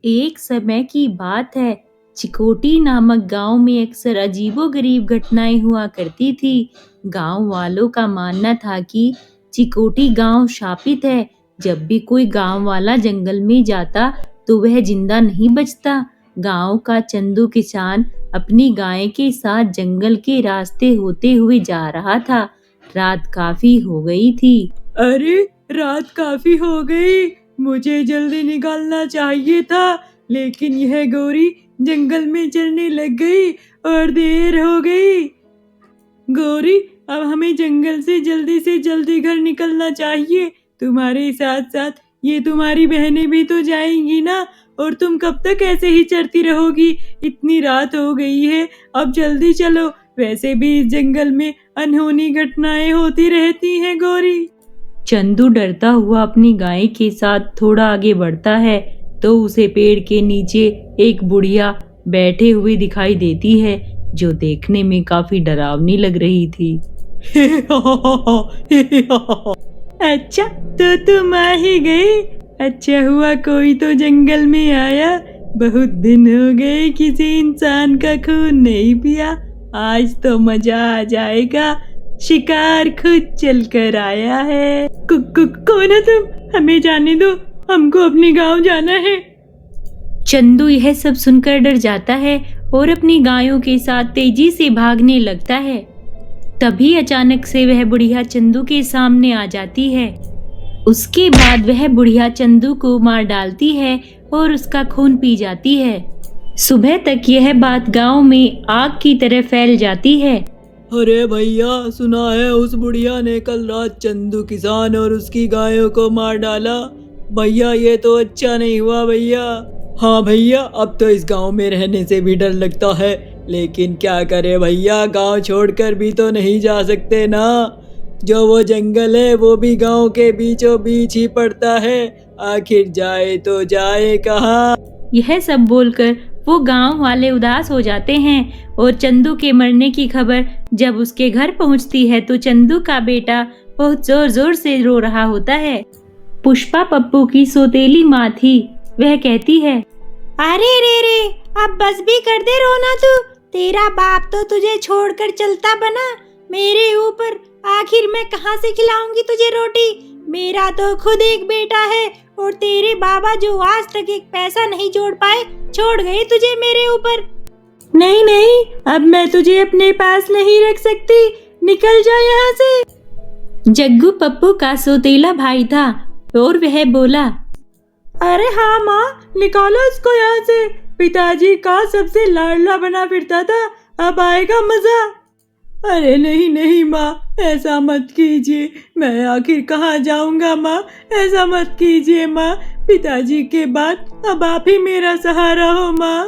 एक समय की बात है। चिकोटी नामक गांव में अक्सर अजीबोगरीब घटनाएं हुआ करती थी। गांव वालों का मानना था कि चिकोटी गांव शापित है। जब भी कोई गांव वाला जंगल में जाता तो वह जिंदा नहीं बचता। गांव का चंदू किसान अपनी गाय के साथ जंगल के रास्ते होते हुए जा रहा था। रात काफी हो गई थी। अरे, रात काफी हो गई। मुझे जल्दी निकलना चाहिए था, लेकिन यह गौरी जंगल में चलने लग गई और देर हो गई। गौरी, अब हमें जंगल से जल्दी घर निकलना चाहिए। तुम्हारे साथ साथ ये तुम्हारी बहनें भी तो जाएंगी ना, और तुम कब तक ऐसे ही चलती रहोगी? इतनी रात हो गई है, अब जल्दी चलो। वैसे भी इस जंगल में अनहोनी घटनाएं होती रहती हैं गौरी। चंदू डरता हुआ अपनी गाय के साथ थोड़ा आगे बढ़ता है तो उसे पेड़ के नीचे एक बुढ़िया बैठे हुए दिखाई देती है, जो देखने में काफी डरावनी लग रही थी। अच्छा, तो तुम आ ही गए। अच्छा हुआ कोई तो जंगल में आया। बहुत दिन हो गए किसी इंसान का खून नहीं पिया। आज तो मजा आ जाएगा। शिकार खुद चल कर आया है। कौन है तुम? हमें जाने दो, हमको अपने गांव जाना है। चंदू यह सब सुनकर डर जाता है और अपनी गायों के साथ तेजी से भागने लगता है। तभी अचानक से वह बुढ़िया चंदू के सामने आ जाती है। उसके बाद वह बुढ़िया चंदू को मार डालती है और उसका खून पी जाती है। सुबह तक यह बात गांव में आग की तरह फैल जाती है। अरे भैया, सुना है उस बुढ़िया ने कल रात चंदू किसान और उसकी गायों को मार डाला। भैया, ये तो अच्छा नहीं हुआ भैया। हाँ भैया, अब तो इस गांव में रहने से भी डर लगता है, लेकिन क्या करे भैया, गांव छोड़कर भी तो नहीं जा सकते ना। जो वो जंगल है वो भी गांव के बीचों बीच ही पड़ता है। आखिर जाए तो जाए कहाँ? यह सब बोलकर वो गांव वाले उदास हो जाते हैं और चंदू के मरने की खबर जब उसके घर पहुंचती है तो चंदू का बेटा बहुत जोर जोर से रो रहा होता है। पुष्पा पप्पू की सौतेली माँ थी। वह कहती है, अरे रे रे, अब बस भी कर दे रोना तू। तेरा बाप तो तुझे छोड़कर चलता बना मेरे ऊपर। आखिर मैं कहाँ से खिलाऊंगी तुझे रोटी? मेरा तो खुद एक बेटा है, और तेरे बाबा जो आज तक एक पैसा नहीं जोड़ पाए, छोड़ गए तुझे मेरे ऊपर। नहीं नहीं, अब मैं तुझे अपने पास नहीं रख सकती। निकल जा यहाँ से। जग्गू पप्पू का सौतेला भाई था और वह बोला, अरे हाँ माँ, निकालो इसको यहाँ से। पिताजी का सबसे लाडला बना फिरता था, अब आएगा मजा। अरे नहीं नहीं माँ, ऐसा मत कीजिए। मैं आखिर कहाँ जाऊंगा माँ? ऐसा मत कीजिए माँ। पिताजी के बाद अब आप ही मेरा सहारा हो माँ।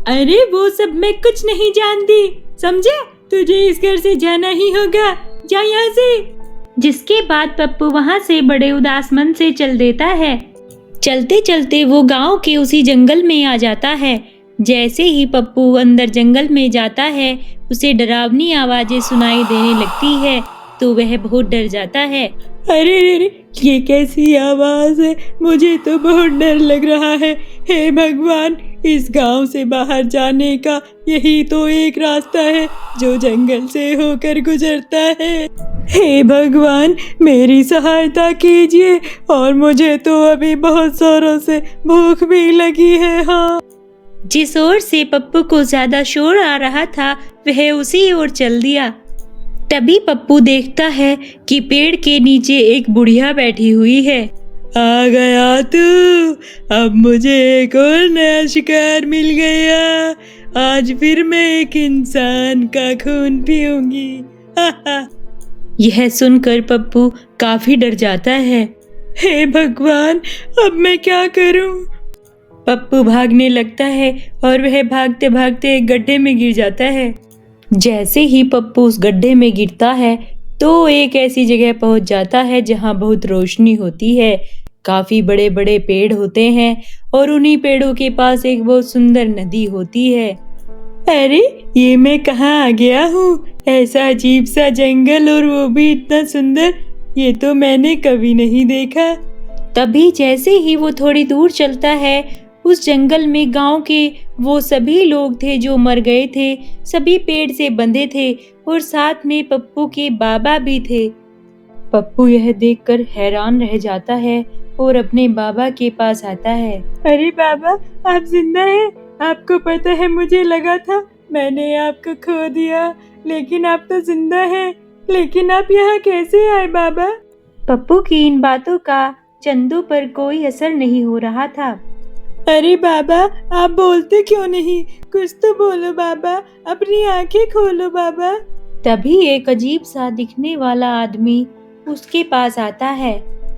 अरे वो सब मैं कुछ नहीं जानती, समझे? तुझे इस घर से जाना ही होगा। जा यहाँ से। जिसके बाद पप्पू वहाँ से बड़े उदास मन से चल देता है। चलते चलते वो गांव के उसी जंगल में आ जाता है। जैसे ही पप्पू अंदर जंगल में जाता है, उसे डरावनी आवाजें सुनाई देने लगती है तो वह बहुत डर जाता है। अरे रे, ये कैसी आवाज है? मुझे तो बहुत डर लग रहा है। हे भगवान, इस गांव से बाहर जाने का यही तो एक रास्ता है जो जंगल से होकर गुजरता है। हे भगवान, मेरी सहायता कीजिए। और मुझे तो अभी बहुत जोरों से भूख भी लगी है। हाँ। जिस ओर से पप्पू को ज्यादा शोर आ रहा था, वह उसी ओर चल दिया। तभी पप्पू देखता है कि पेड़ के नीचे एक बुढ़िया बैठी हुई है। आ गया तू, अब मुझे एक और नया शिकार मिल गया। आज फिर मैं एक इंसान का खून पीऊंगी। यह सुनकर पप्पू काफी डर जाता है। हे भगवान, अब मैं क्या करूं? पप्पू भागने लगता है और वह भागते भागते एक गड्ढे में गिर जाता है। जैसे ही पप्पू उस गड्ढे में गिरता है तो एक ऐसी जगह पहुंच जाता है जहां बहुत रोशनी होती है। काफी बड़े बड़े पेड़ होते हैं और उन्हीं पेड़ों के पास एक बहुत सुंदर नदी होती है। अरे, ये मैं कहाँ आ गया हूँ? ऐसा अजीब सा जंगल, और वो भी इतना सुंदर। ये तो मैंने कभी नहीं देखा। तभी जैसे ही वो थोड़ी दूर चलता है, उस जंगल में गांव के वो सभी लोग थे जो मर गए थे, सभी पेड़ से बंधे थे और साथ में पप्पू के बाबा भी थे। पप्पू यह देखकर हैरान रह जाता है और अपने बाबा के पास आता है। अरे बाबा, आप जिंदा हैं? आपको पता है, मुझे लगा था मैंने आपको खो दिया, लेकिन आप तो जिंदा हैं। लेकिन आप यहाँ कैसे आए बाबा? पप्पू की इन बातों का चंदू पर कोई असर नहीं हो रहा था। अरे बाबा, आप बोलते क्यों नहीं? कुछ तो बोलो बाबा, अपनी आंखें खोलो बाबा। तभी एक अजीब सा दिखने वाला आदमी उसके पास आता है।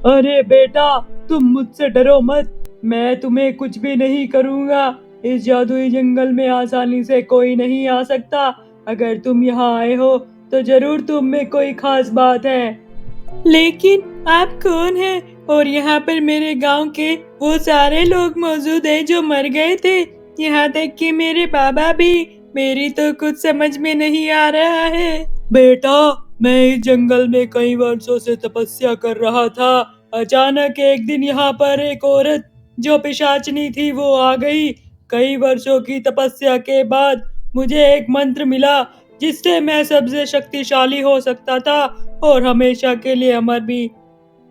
अरे बेटा, तुम मुझसे डरो मत, मैं तुम्हें कुछ भी नहीं करूँगा। इस जादुई जंगल में आसानी से कोई नहीं आ सकता। अगर तुम यहाँ आए हो तो जरूर तुम में कोई खास बात है। लेकिन आप कौन हैं? और यहाँ पर मेरे गांव के वो सारे लोग मौजूद हैं जो मर गए थे, यहाँ तक कि मेरे बाबा भी। मेरी तो कुछ समझ में नहीं आ रहा है। बेटा, मैं इस जंगल में कई वर्षों से तपस्या कर रहा था। अचानक एक दिन यहाँ पर एक औरत जो पिशाचनी थी वो आ गई। कई वर्षों की तपस्या के बाद मुझे एक मंत्र मिला जिससे मैं सबसे शक्तिशाली हो सकता था और हमेशा के लिए अमर भी।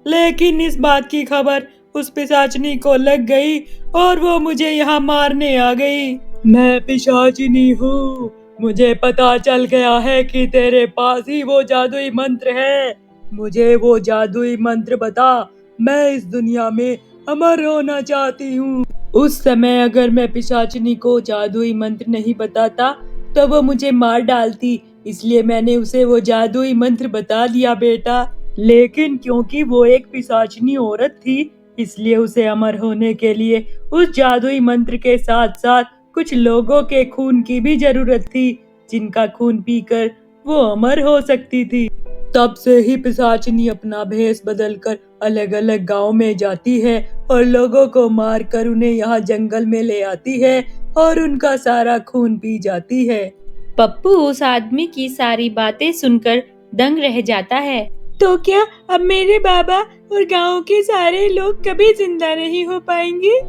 लेकिन इस बात की खबर उस पिशाचनी को लग गई और वो मुझे यहाँ मारने आ गई। मैं पिशाचनी हूँ। मुझे पता चल गया है कि तेरे पास ही वो जादुई मंत्र है। मुझे वो जादुई मंत्र बता। मैं इस दुनिया में अमर होना चाहती हूँ। उस समय अगर मैं पिशाचनी को जादुई मंत्र नहीं बताता तो वो मुझे मार डालती, इसलिए मैंने उसे वो जादुई मंत्र बता दिया बेटा। लेकिन क्योंकि वो एक पिशाचनी औरत थी, इसलिए उसे अमर होने के लिए उस जादुई मंत्र के साथ साथ कुछ लोगों के खून की भी जरूरत थी, जिनका खून पीकर वो अमर हो सकती थी। तब से ही पिशाचनी अपना भेष बदलकर अलग अलग गांव में जाती है और लोगों को मारकर उन्हें यहाँ जंगल में ले आती है और उनका सारा खून पी जाती है। पप्पू उस आदमी की सारी बातें सुनकर दंग रह जाता है। तो क्या अब मेरे बाबा और गांव के सारे लोग कभी जिंदा नहीं हो पाएंगे?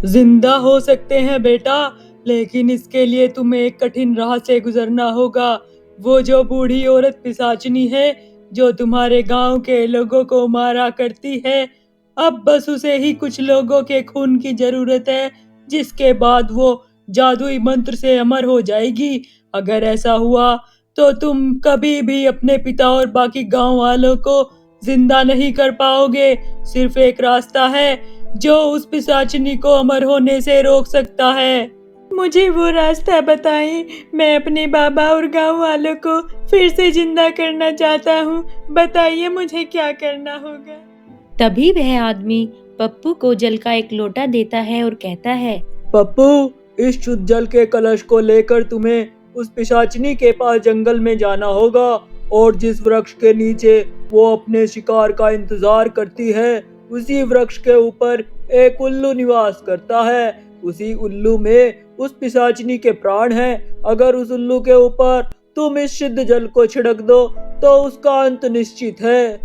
जिंदा हो सकते हैं बेटा, लेकिन इसके लिए तुम्हें एक कठिन राह से गुजरना होगा। वो जो बूढ़ी औरत पिशाचनी है जो तुम्हारे गांव के लोगों को मारा करती है, अब बस उसे ही कुछ लोगों के खून की जरूरत है, जिसके बाद वो जादुई मंत्र से अमर हो जाएगी। अगर ऐसा हुआ तो तुम कभी भी अपने पिता और बाकी गांव वालों को जिंदा नहीं कर पाओगे। सिर्फ एक रास्ता है जो उस पिशाचनी को अमर होने से रोक सकता है। मुझे वो रास्ता बताएं। मैं अपने बाबा और गांव वालों को फिर से जिंदा करना चाहता हूँ। बताइए मुझे क्या करना होगा। तभी वह आदमी पप्पू को जल का एक लोटा देता है और कहता है, पप्पू, इस शुद्ध जल के कलश को लेकर तुम्हें उस पिशाचनी के पास जंगल में जाना होगा और जिस वृक्ष के नीचे वो अपने शिकार का इंतजार करती है, उसी वृक्ष के ऊपर एक उल्लू निवास करता है। उसी उल्लू में उस पिशाचनी के प्राण हैं। अगर उस उल्लू के ऊपर तुम इस शुद्ध जल को छिड़क दो तो उसका अंत निश्चित है।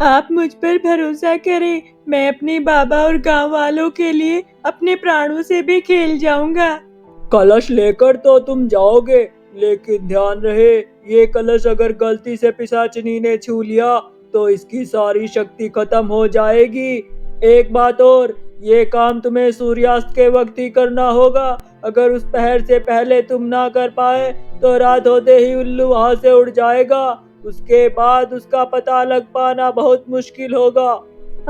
आप मुझ पर भरोसा करें, मैं अपने बाबा और गांव वालों के लिए अपने प्राणों से भी खेल जाऊंगा। कलश लेकर तो तुम जाओगे, लेकिन ध्यान रहे, ये कलश अगर गलती से पिशाचनी ने छू लिया तो इसकी सारी शक्ति खत्म हो जाएगी। एक बात और, ये काम तुम्हें सूर्यास्त के वक्त ही करना होगा। अगर उस पहर से पहले तुम ना कर पाए तो रात होते ही उल्लू वहां से उड़ जाएगा। उसके बाद उसका पता लग पाना बहुत मुश्किल होगा।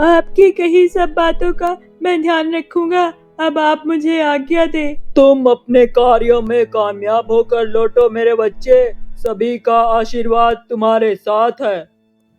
आपकी कही सब बातों का मैं ध्यान रखूंगा। अब आप मुझे आज्ञा दे। तुम अपने कार्यों में कामयाब होकर लौटो मेरे बच्चे। सभी का आशीर्वाद तुम्हारे साथ है।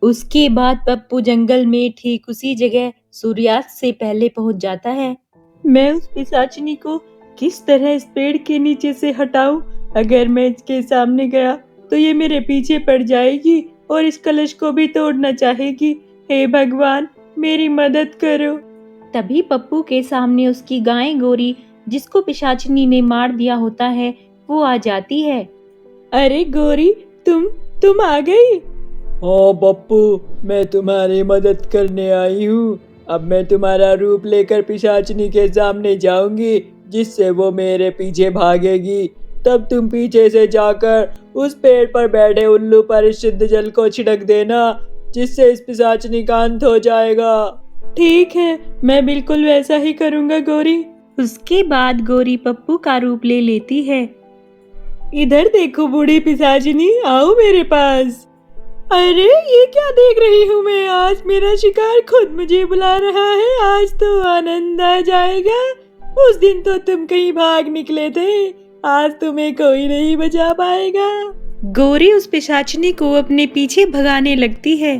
उसके बाद पप्पू जंगल में ठीक उसी जगह सूर्यास्त से पहले पहुंच जाता है। मैं उस पिशाचिनी को किस तरह इस पेड़ के नीचे से हटाऊं? अगर मैं इसके सामने गया तो ये मेरे पीछे पड़ जाएगी और इस कलश को भी तोड़ना चाहेगी। हे भगवान, मेरी मदद करो। तभी पप्पू के सामने उसकी गाय गोरी, जिसको पिशाचिनी ने मार दिया होता है, वो आ जाती है। अरे गोरी, तुम आ गई? हाँ पप्पू, मैं तुम्हारी मदद करने आई हूँ। अब मैं तुम्हारा रूप लेकर पिशाचिनी के सामने जाऊंगी, जिससे वो मेरे पीछे भागेगी। तब तुम पीछे से जाकर उस पेड़ पर बैठे उल्लू पर इस शुद्ध जल को छिड़क देना, जिससे इस पिशाचिनी का अंत हो जाएगा। ठीक है, मैं बिल्कुल वैसा ही करूंगा गौरी। उसके बाद गौरी पप्पू का रूप ले लेती है। इधर देखो बूढ़ी पिशाचिनी, आओ मेरे पास। अरे ये क्या देख रही हूँ मैं, आज मेरा शिकार खुद मुझे बुला रहा है। आज तो आनंद आ जाएगा। उस दिन तो तुम कहीं भाग निकले थे, आज तुम्हें कोई नहीं बचा पाएगा। गौरी उस पिशाचिनी को अपने पीछे भगाने लगती है।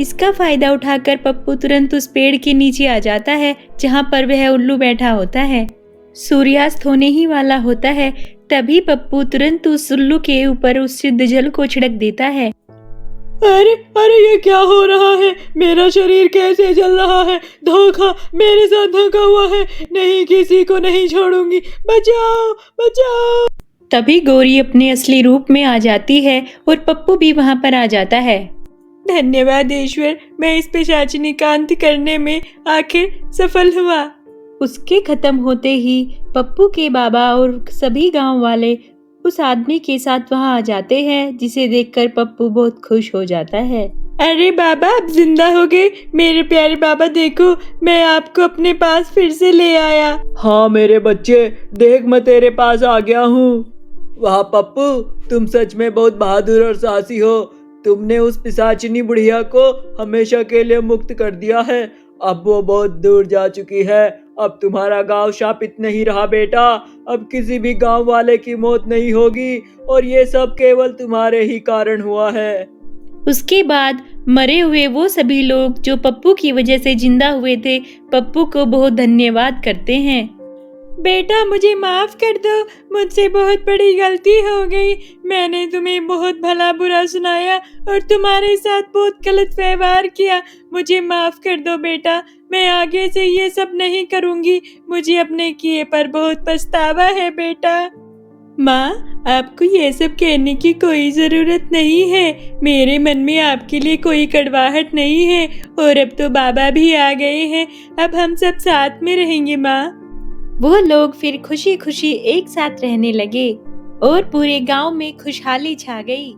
इसका फायदा उठाकर पप्पू तुरंत उस पेड़ के नीचे आ जाता है, जहाँ पर वह उल्लू बैठा होता है। सूर्यास्त होने ही वाला होता है, तभी पप्पू तुरंत उस उल्लू के ऊपर उस शुद्ध जल को छिड़क देता है। अरे अरे ये क्या हो रहा है, मेरा शरीर कैसे जल रहा है। धोखा, मेरे साथ धोखा हुआ है। नहीं, किसी को नहीं छोड़ूंगी। बचाओ बचाओ। तभी गौरी अपने असली रूप में आ जाती है और पप्पू भी वहाँ पर आ जाता है। धन्यवाद ईश्वर, मैं इस पिशाचिनी का अंत करने में आखिर सफल हुआ। उसके खत्म होते ही पप्पू के बाबा और सभी गांव वाले उस आदमी के साथ वहां आ जाते हैं, जिसे देखकर पप्पू बहुत खुश हो जाता है। अरे बाबा, आप जिंदा हो गए। मेरे प्यारे बाबा, देखो मैं आपको अपने पास फिर से ले आया। हाँ मेरे बच्चे, देख मैं तेरे पास आ गया हूँ। वाह पप्पू, तुम सच में बहुत बहादुर और साहसी हो। तुमने उस पिशाचिनी बुढ़िया को हमेशा के लिए मुक्त कर दिया है। अब वो बहुत दूर जा चुकी है। अब तुम्हारा गांव शापित नहीं रहा बेटा। अब किसी भी गांव वाले की मौत नहीं होगी, और ये सब केवल तुम्हारे ही कारण हुआ है। उसके बाद मरे हुए वो सभी लोग जो पप्पू की वजह से जिंदा हुए थे, पप्पू को बहुत धन्यवाद करते हैं। बेटा मुझे माफ कर दो, मुझसे बहुत बड़ी गलती हो गई। मैंने तुम्हें बहुत भला बुरा सुनाया और तुम्हारे साथ बहुत गलत व्यवहार किया। मुझे माफ कर दो बेटा, मैं आगे से ये सब नहीं करूँगी। मुझे अपने किए पर बहुत पछतावा है बेटा। माँ, आपको ये सब कहने की कोई जरूरत नहीं है। मेरे मन में आपके लिए कोई कड़वाहट नहीं है, और अब तो बाबा भी आ गए हैं। अब हम सब साथ में रहेंगे माँ। वो लोग फिर खुशी खुशी एक साथ रहने लगे और पूरे गांव में खुशहाली छा गई।